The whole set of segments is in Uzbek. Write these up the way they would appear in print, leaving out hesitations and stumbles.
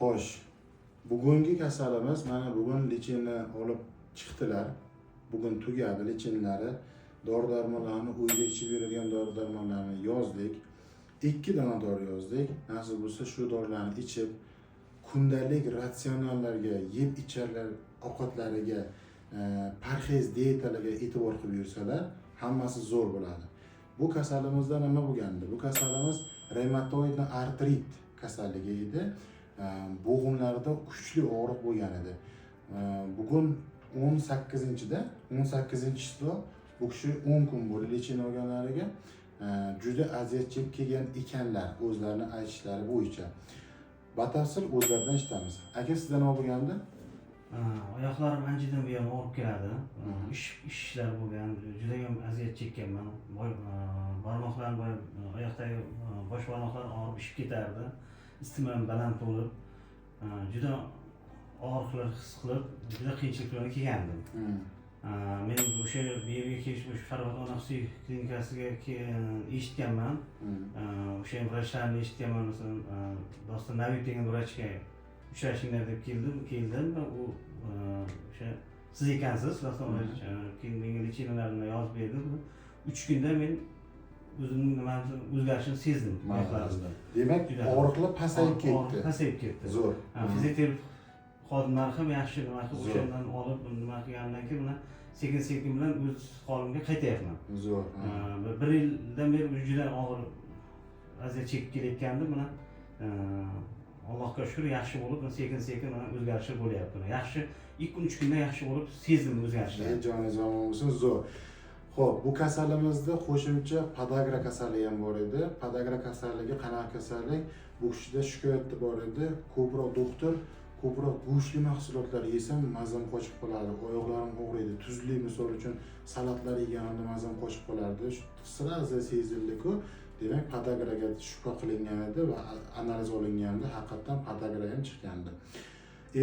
Xo'sh, bugungi kasalimiz mana bugun lichinni olib chiqdilar. Bugun tugadi lichinlari. Dori-darmonlarni uyda ichib yuradigan dori-darmonlarni yozdik. 2 dona dori yozdik. Nasib bo'lsa shu dorilarni ichib kundalik ratsionallarga, yeb icharlar ovqatlariga, parhez diyetalarga e'tibor qilib yursalar, hammasi zo'r bo'ladi. Bu kasalimizda nima bo'lgandi? Bu kasalimiz revmatoidni artrit kasalligi edi. Bo'g'imlarida kuchli og'riq bo'lgan edi. Bugun 18-da, 18-chisidan bu kishi 10 kun bo'ldi lichin olganlariga. Juda aziyat chekib kelgan ekanlar, o'zlarini aytishlari bo'yicha. Batafsil o'zlaridan eshitamiz. Aka, sizdan nima bo'lgandi? Oyoqlarim anchadan buyon og'rib keladi. Ishlar bo'lgan, juda ham aziyat chekkanman. Barmoqlarim, oyoqdagi bosh barmoqlarim og'rib ishib ketardi. Istimam baland bo'lib, juda og'riqlar his qilib, juda qiyinchiliklarga kelgandim. Men o'sha yerga kelish, o'sha Farhod ona xususiy klinikasiga eshitganman. O'sha vrachlarni eshitganman, masalan, Doston Navib degan vrachga uchrashinglar deb keldim va u o'sha siz ekansiz, Doston vrach, keyin menga lichinalarni yozib berdi. 3 kunda men o'zimning nimani o'zgarishini sezdim. Demak, og'riqlar pasayib ketdi. Pasayib ketdi. Zo'r. Fizioterapevt xodimlari ham yaxshi nima qilib, o'shandan olib nima qilgandan keyin mana sekin-sekin bilan o'z holimga qaytyapman. Zo'r. 1 yildan beri juda og'ir aziyat chekib kelayotgandim. Mana Allohga shukr, yaxshi bo'lib, sekin-sekin mana o'zgarishlar bo'lyapti. Yaxshi 2-3 kunda yaxshi bo'lib sezdim o'zgarishlarni. Jonajon bo'lsin, zo'r. Xo'p, bu kasalimizda qo'shimcha podagra kasalligi ham bor edi. Podagra kasalligi qanaqa kasallik? Bu kishida shikoyati bor edi. Ko'proq doktor, ko'proq go'shtli mahsulotlar yesam mazam qochib qoladi. Oyoqlarim og'riydi. Tuzli misol uchun salatlar yeganimda mazam qochib qolardi. Sразу sezildi-ku. Demak, podagraga shubha qilingan edi va analiz olinganda haqiqatan podagra ham chiqqandi.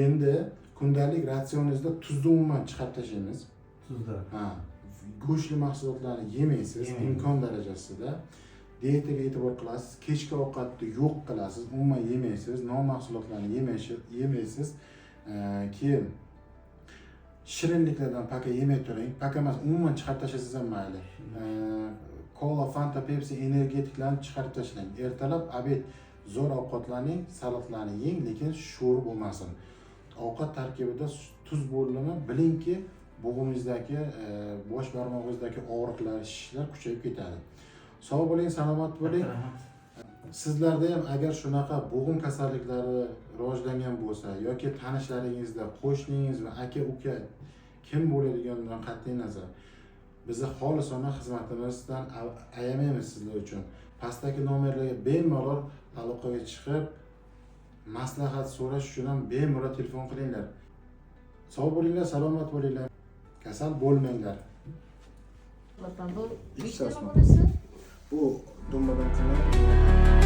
Endi kundalik ratsioningizda tuzni umuman chiqarib tashlaymiz. Tuzda. Go'shtli mahsulotlarni yemaysiz, imkon darajasida. Diyetaga e'tibor qilasiz, kechki ovqatni yo'q qilasiz, umuman yemaysiz, non mahsulotlarini yemaysiz. Keyin shirinliklardan paka yemay turing. Paka emas, umuman chiqarib tashlasangiz ham mayli. Kola, Fanta, Pepsi, energetiklarni chiqarib tashlang. Ertalab obed zo'r ovqatlaning, salatlarni yeng, lekin sho'r bo'lmasin. Ovqat tarkibida tuz bo'ldimi, bilingki, bo'g'ingizdagi, bosh barmog'ingizdagi og'riqlar, shishlar kuchayib ketadi. Sog' bo'ling, salomat bo'ling. Sizlarda ham agar shunaqa bo'g'im kasalliklari rivojlangan bo'lsa yoki tanishlaringizda, qo'shningiz va aka-uka kim bo'ladiganidan qat'iy nazar bizni xolisona xizmatimizdan ayamaymiz sizlar uchun. Pastdagi nomerlarga bemalol aloqaga chiqib, maslahat so'rash uchun ham bemalol telefon qilinglar. Sog' bo'linglar, salomat bo'linglar. Kasal bo'lmanglar. Bu nechta bo'lsa? Bu dumbadan qiladi.